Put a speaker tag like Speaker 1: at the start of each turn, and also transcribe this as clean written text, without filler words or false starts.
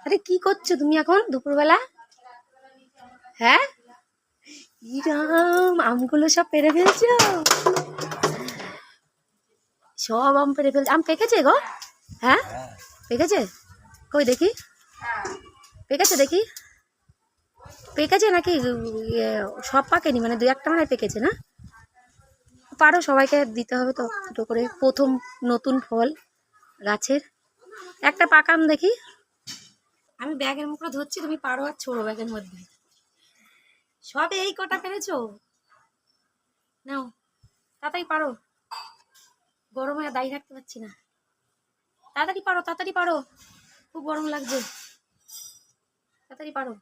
Speaker 1: আরে কি করছো তুমি এখন দুপুরবেলা? হ্যাঁ, ইরাম আমগুলো সব পেরে ফেলছো? সব আম পেরে ফেলছো? আম পেকেছে গো? হ্যাঁ, পেকেছে? কই দেখি, পেকেছে দেখি, পেকেছে নাকি? ইয়ে, সব পাকেনি মানে দু একটা মানে পেকেছে না? পারো, সবাইকে দিতে হবে তো দুটো করে, প্রথম নতুন ফল গাছের। একটা পাকা আম দেখি। আমি ব্যাগের মুখটা ধরছি, তুমি পারো আর ছোড়ো ব্যাগের মধ্যে। সবে এই কটা পেরেছো? নাও, তাড়াতাড়ি পারো, গরমে আর দাঁড়িয়ে থাকতে পারছি না। তাড়াতাড়ি পারো, তাড়াতাড়ি পারো, খুব গরম লাগছে, তাড়াতাড়ি পারো।